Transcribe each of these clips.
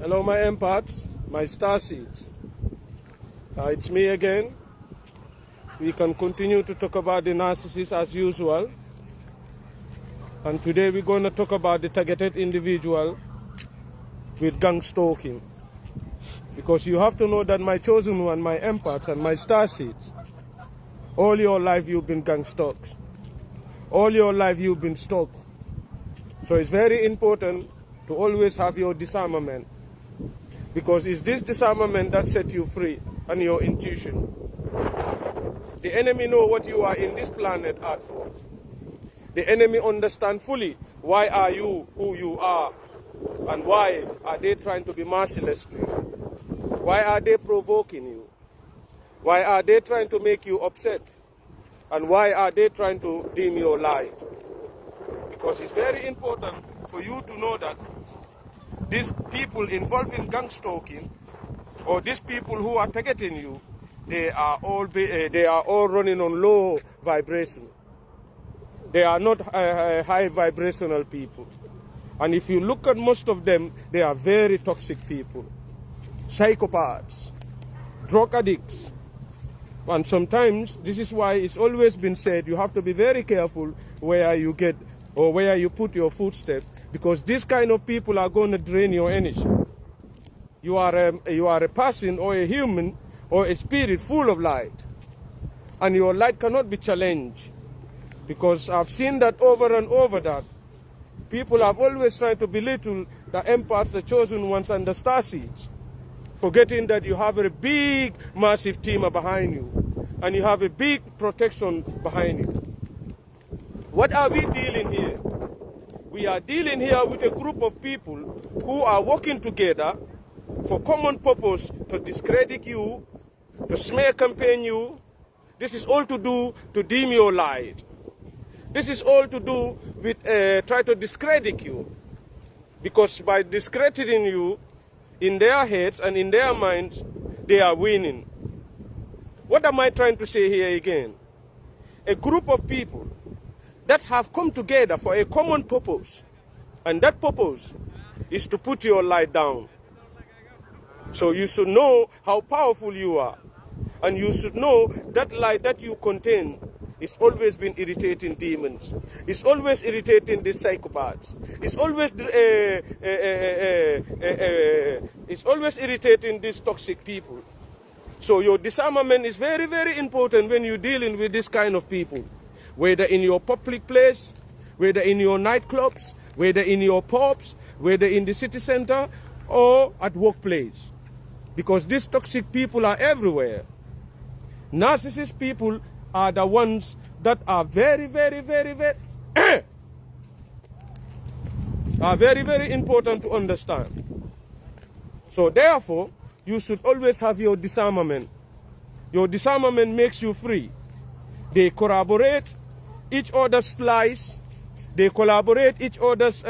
Hello, my empaths, my starseeds. It's me again. We can continue to talk about the narcissist as usual. And today we're going to talk about the targeted individual with gang stalking. Because you have to know that my chosen one, my empaths and my starseeds, all your life you've been gang stalked. All your life you've been stalked. So it's very important to always have your disarmament. Because it's this disarmament that sets you free and your intuition. The enemy know what you are in this planet Earth for. The enemy understand fully why are you who you are and why are they trying to be merciless to you. Why are they provoking you? Why are they trying to make you upset? And why are they trying to dim your light? Because it's very important for you to know that these people involved in gang stalking, or these people who are targeting you, they are all running on low vibration. They are not high vibrational people. And if you look at most of them, they are very toxic people. Psychopaths, drug addicts. And sometimes, this is why it's always been said, you have to be very careful where you get or where you put your footstep, because these kind of people are going to drain your energy. You are a person or a human or a spirit full of light. And your light cannot be challenged. Because I've seen that over and over that people have always tried to belittle the empaths, the chosen ones, and the starseeds, forgetting that you have a big, massive team behind you, and you have a big protection behind you. What are we dealing here? We are dealing here with a group of people who are working together for common purpose to discredit you, to smear campaign you. This is all to do to dim your light. This is all to do with try to discredit you. Because by discrediting you, in their heads and in their minds, they are winning. What am I trying to say here again? A group of people that have come together for a common purpose. And that purpose is to put your light down. So you should know how powerful you are. And you should know that light that you contain is always been irritating demons. It's always irritating the psychopaths. It's always irritating these toxic people. So your disarmament is very, very important when you're dealing with this kind of people. Whether in your public place, whether in your nightclubs, whether in your pubs, whether in the city center, or at workplace. Because these toxic people are everywhere. Narcissist people are the ones that are very, very, very, very, are very, very important to understand. So therefore, you should always have your disarmament. Your disarmament makes you free. They corroborate each other's lies. They collaborate each other's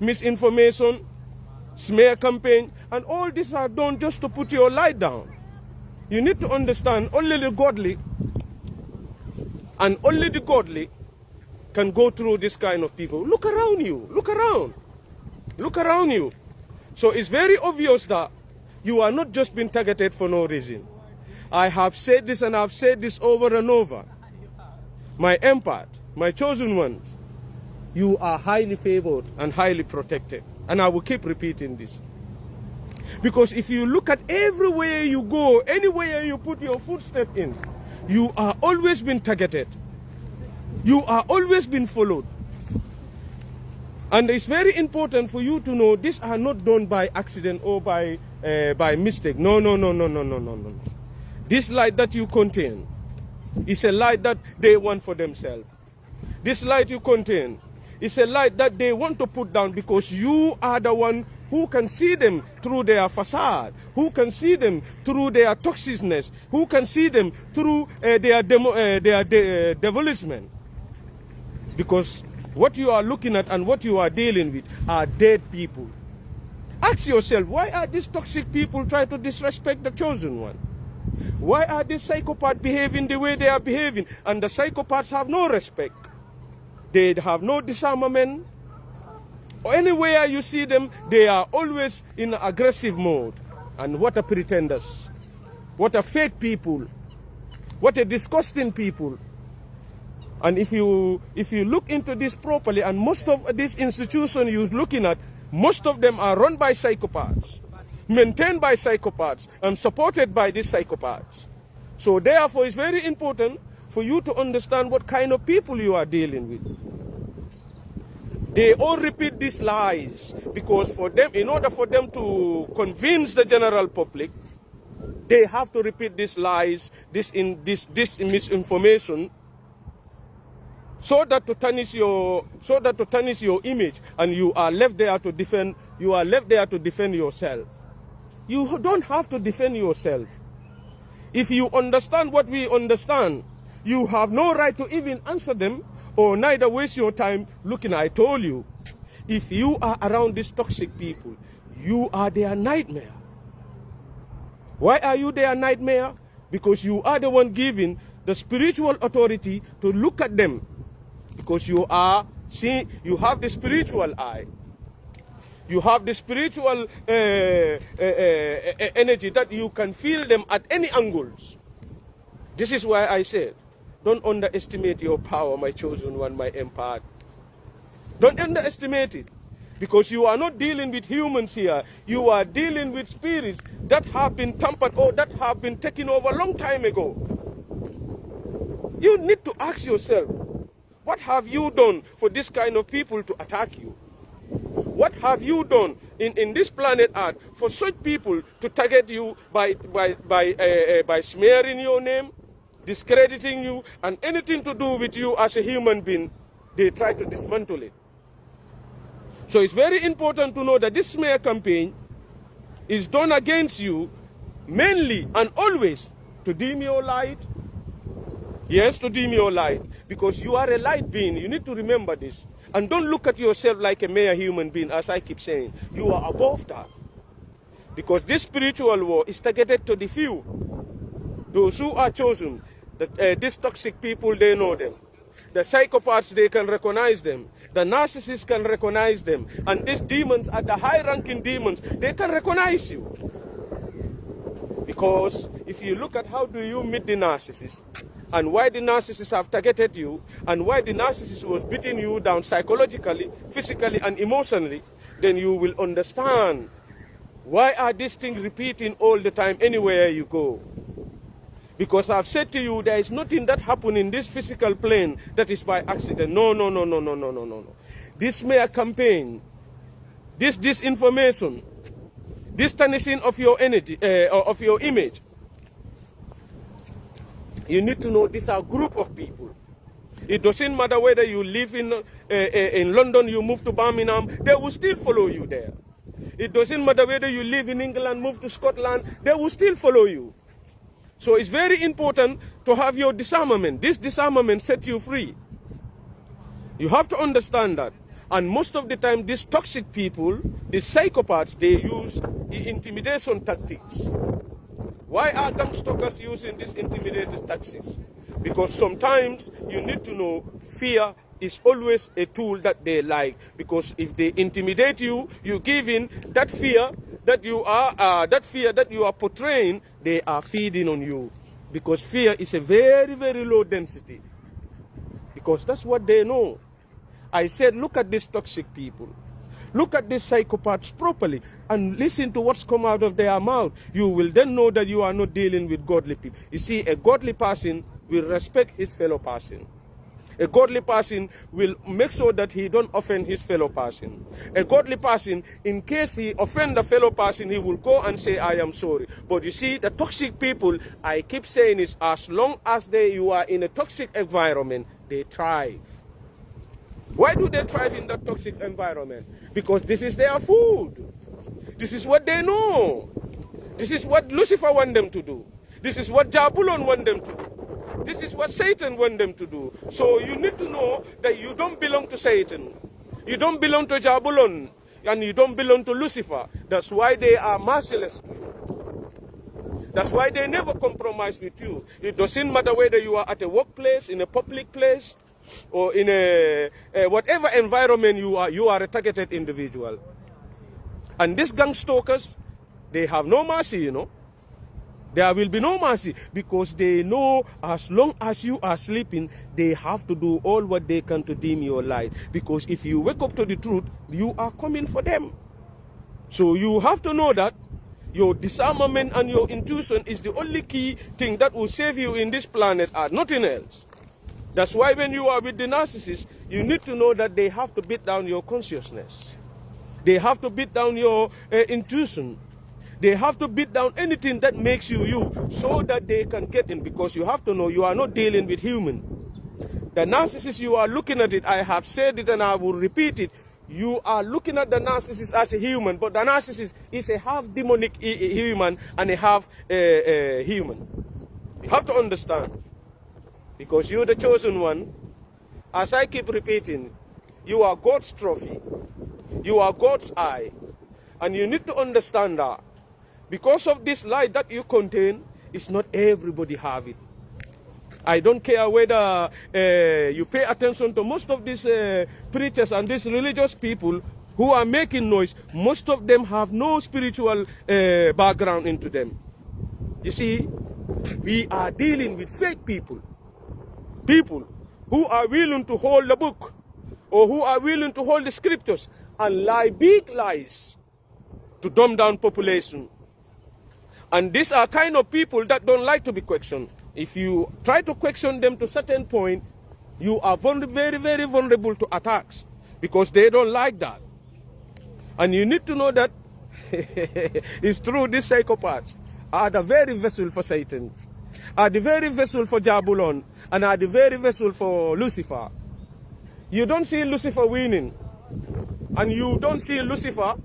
misinformation, smear campaign, and all these are done just to put your light down. You need to understand only the godly and only the godly can go through this kind of people. Look around you. Look around. Look around you. So it's very obvious that you are not just being targeted for no reason. I have said this and I've said this over and over. My empath, my chosen ones, you are highly favored and highly protected. And I will keep repeating this. Because if you look at everywhere you go, anywhere you put your footstep in, you are always being targeted. You are always being followed. And it's very important for you to know these are not done by accident or by mistake. No. This light that you contain is a light that they want for themselves. This light you contain is a light that they want to put down because you are the one who can see them through their facade, who can see them through their toxicness, who can see them through their development. Because what you are looking at and what you are dealing with are dead people. Ask yourself, why are these toxic people trying to disrespect the chosen one? Why are these psychopaths behaving the way they are behaving? And the psychopaths have no respect. They have no disarmament. Anywhere you see them, they are always in aggressive mode. And what a pretenders. What a fake people. What a disgusting people. And if you look into this properly, and most of these institutions you're looking at, most of them are run by psychopaths, maintained by psychopaths, and supported by these psychopaths. So therefore, it's very important for you to understand what kind of people you are dealing with. They all repeat these lies because for them, in order for them to convince the general public, they have to repeat these lies, this misinformation, so that to tarnish your image, and you are left there to defend yourself. You don't have to defend yourself. If you understand what we understand, you have no right to even answer them or neither waste your time looking. I told you, if you are around these toxic people, you are their nightmare. Why are you their nightmare? Because you are the one giving the spiritual authority to look at them. Because you have the spiritual eye. You have the spiritual energy that you can feel them at any angles. This is why I said, don't underestimate your power, my chosen one, my empath. Don't underestimate it. Because you are not dealing with humans here. You are dealing with spirits that have been tampered or that have been taken over a long time ago. You need to ask yourself, what have you done for this kind of people to attack you? What have you done in this planet Earth for such people to target you by smearing your name, discrediting you, and anything to do with you as a human being? They try to dismantle it. So it's very important to know that this smear campaign is done against you mainly and always to dim your light. Yes, to dim your light, because you are a light being. You need to remember this. And don't look at yourself like a mere human being, as I keep saying. You are above that. Because this spiritual war is targeted to the few. Those who are chosen. These toxic people, they know them. The psychopaths, they can recognize them. The narcissists can recognize them. And these demons are the high-ranking demons. They can recognize you. Because if you look at how do you meet the narcissist, and why the narcissist have targeted you, and why the narcissist was beating you down psychologically, physically, and emotionally, then you will understand why are these things repeating all the time anywhere you go. Because I've said to you, there is nothing that happened in this physical plane that is by accident. No. This smear campaign, this disinformation, this tarnishing of your energy, of your image, you need to know these are a group of people. It doesn't matter whether you live in London, you move to Birmingham, they will still follow you there. It doesn't matter whether you live in England, move to Scotland, they will still follow you. So it's very important to have your disarmament. This disarmament sets you free. You have to understand that. And most of the time, these toxic people, these psychopaths, they use the intimidation tactics. Why are gangstalkers using these intimidating tactics? Because sometimes you need to know fear is always a tool that they like. Because if they intimidate you, you give in that fear that you are portraying, they are feeding on you. Because fear is a very, very low density. Because that's what they know. I said, look at these toxic people. Look at these psychopaths properly and listen to what's come out of their mouth. You will then know that you are not dealing with godly people. You see, a godly person will respect his fellow person. A godly person will make sure that he don't offend his fellow person. A godly person, in case he offend the fellow person, he will go and say, I am sorry. But you see, the toxic people, I keep saying is, as long as you are in a toxic environment, they thrive. Why do they thrive in that toxic environment? Because this is their food. This is what they know. This is what Lucifer wants them to do. This is what Jabulon wants them to do. This is what Satan wants them to do. So you need to know that you don't belong to Satan. You don't belong to Jabulon. And you don't belong to Lucifer. That's why they are merciless to you. That's why they never compromise with you. It doesn't matter whether you are at a workplace, in a public place, or in whatever environment you are a targeted individual. And these gang stalkers, they have no mercy, you know. There will be no mercy because they know as long as you are sleeping, they have to do all what they can to dim your light. Because if you wake up to the truth, you are coming for them. So you have to know that your disarmament and your intuition is the only key thing that will save you in this planet Earth, nothing else. That's why when you are with the narcissist, you need to know that they have to beat down your consciousness. They have to beat down your intuition. They have to beat down anything that makes you you so that they can get in, because you have to know you are not dealing with human. The narcissist, you are looking at it, I have said it and I will repeat it, you are looking at the narcissist as a human, but the narcissist is a half demonic human and a half human. You have to understand, because you're the chosen one. As I keep repeating, you are God's trophy. You are God's eye. And you need to understand that because of this light that you contain, it's not everybody have it. I don't care whether you pay attention to most of these preachers and these religious people who are making noise. Most of them have no spiritual background into them. You see, we are dealing with fake people. People who are willing to hold the book or who are willing to hold the scriptures and lie big lies to dumb down population. And these are kind of people that don't like to be questioned. If you try to question them to a certain point, you are very, very vulnerable to attacks because they don't like that. And you need to know that it's true, these psychopaths are the very vessel for Satan, are the very vessel for Jabulon, and are the very vessel for Lucifer. You don't see Lucifer winning, and you don't see Lucifer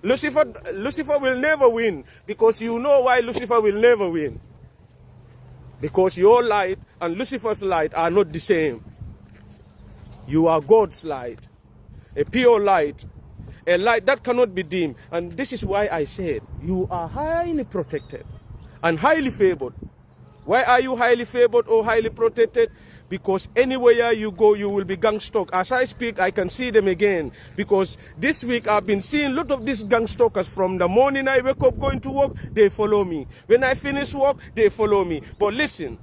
will never win, because you know why Lucifer will never win. Because your light and Lucifer's light are not the same. You are God's light, a pure light, a light that cannot be dim. And this is why I said you are highly protected and highly favored. Why are you highly favored or highly protected? Because anywhere you go, you will be gang stalked. As I speak, I can see them again. Because this week, I've been seeing a lot of these gang stalkers. From the morning I wake up going to work, they follow me. When I finish work, they follow me. But listen,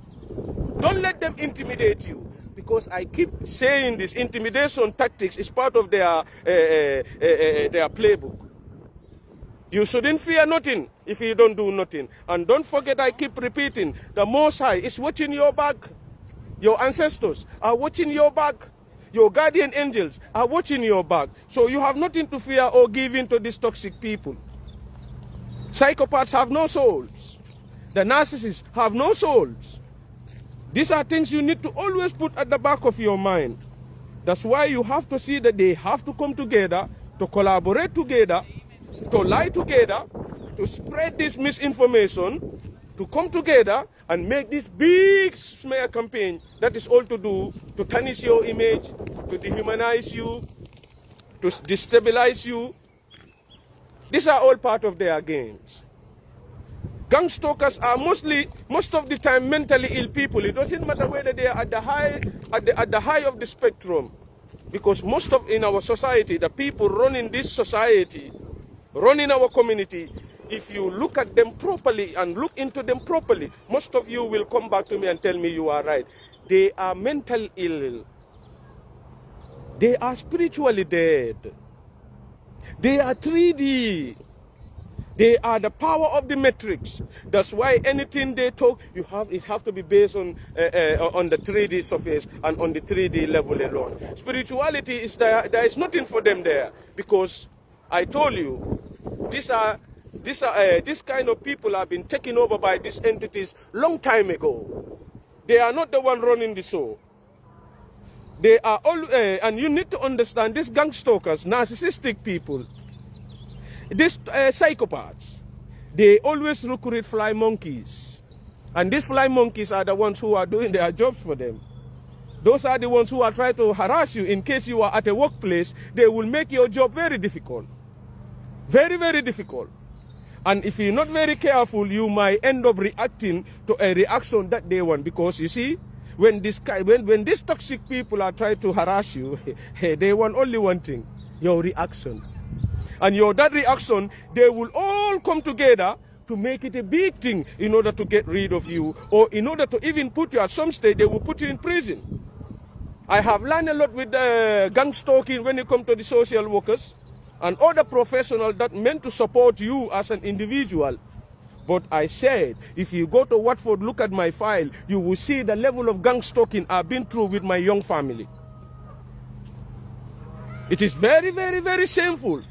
don't let them intimidate you. Because I keep saying this, intimidation tactics is part of their playbook. You shouldn't fear nothing if you don't do nothing. And don't forget, I keep repeating, the Most High is watching your back. Your ancestors are watching your back. Your guardian angels are watching your back. So you have nothing to fear or give in to these toxic people. Psychopaths have no souls. The narcissists have no souls. These are things you need to always put at the back of your mind. That's why you have to see that they have to come together, to collaborate together, to lie together, to spread this misinformation, to come together and make this big smear campaign that is all to do to tarnish your image, to dehumanize you, to destabilize you. These are all part of their games. Gang stalkers are most of the time mentally ill people. It doesn't matter whether they are at the high of the spectrum, because most of in our society, the people running this society, running our community, if you look at them properly and look into them properly, most of you will come back to me and tell me you are right. They are mentally ill. They are spiritually dead. They are 3D. They are the power of the matrix. That's why anything they talk, it have to be based on the 3D surface and on the 3D level alone. Spirituality is there is nothing for them there, because I told you, this kind of people have been taken over by these entities long time ago. They are not the one running the show. They are all, and you need to understand, these gang stalkers, narcissistic people, these psychopaths, they always recruit fly monkeys. And these fly monkeys are the ones who are doing their jobs for them. Those are the ones who are trying to harass you in case you are at a workplace. They will make your job very difficult. Very, very difficult. And if you're not very careful, you might end up reacting to a reaction that they want. Because you see, when these toxic people are trying to harass you, they want only one thing, your reaction. And that reaction, they will all come together to make it a big thing in order to get rid of you, or in order to even put you at some stage, they will put you in prison. I have learned a lot with gang stalking when it comes to the social workers and other professionals that meant to support you as an individual. But I said, if you go to Watford, look at my file, you will see the level of gang stalking I've been through with my young family. It is very, very, very shameful.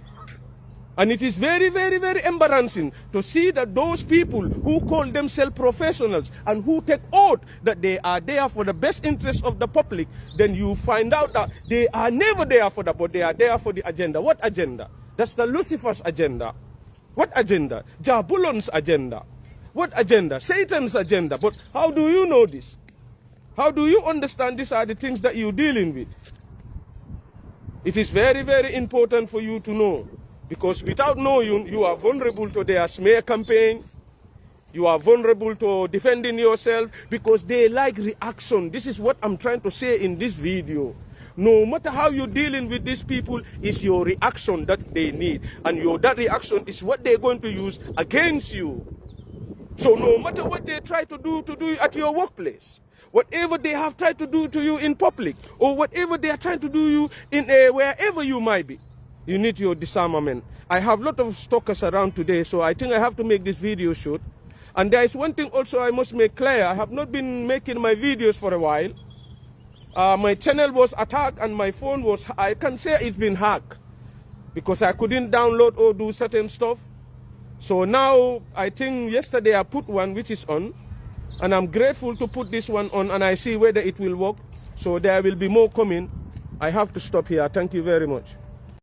And it is very, very, very embarrassing to see that those people who call themselves professionals and who take oath that they are there for the best interest of the public, then you find out that they are never there for that, but they are there for the agenda. What agenda? That's the Lucifer's agenda. What agenda? Jabulon's agenda. What agenda? Satan's agenda. But how do you know this? How do you understand these are the things that you're dealing with? It is very, very important for you to know. Because without knowing, you are vulnerable to their smear campaign. You are vulnerable to defending yourself because they like reaction. This is what I'm trying to say in this video. No matter how you're dealing with these people, it's your reaction that they need. And that reaction is what they're going to use against you. So no matter what they try to do at your workplace, whatever they have tried to do to you in public, or whatever they are trying to do you in wherever you might be, you need your disarmament. I have a lot of stalkers around today, so I think I have to make this video short. And there is one thing also I must make clear. I have not been making my videos for a while. My channel was attacked and my phone was, I can say it's been hacked. Because I couldn't download or do certain stuff. So now, I think yesterday I put one which is on. And I'm grateful to put this one on and I see whether it will work. So there will be more coming. I have to stop here. Thank you very much.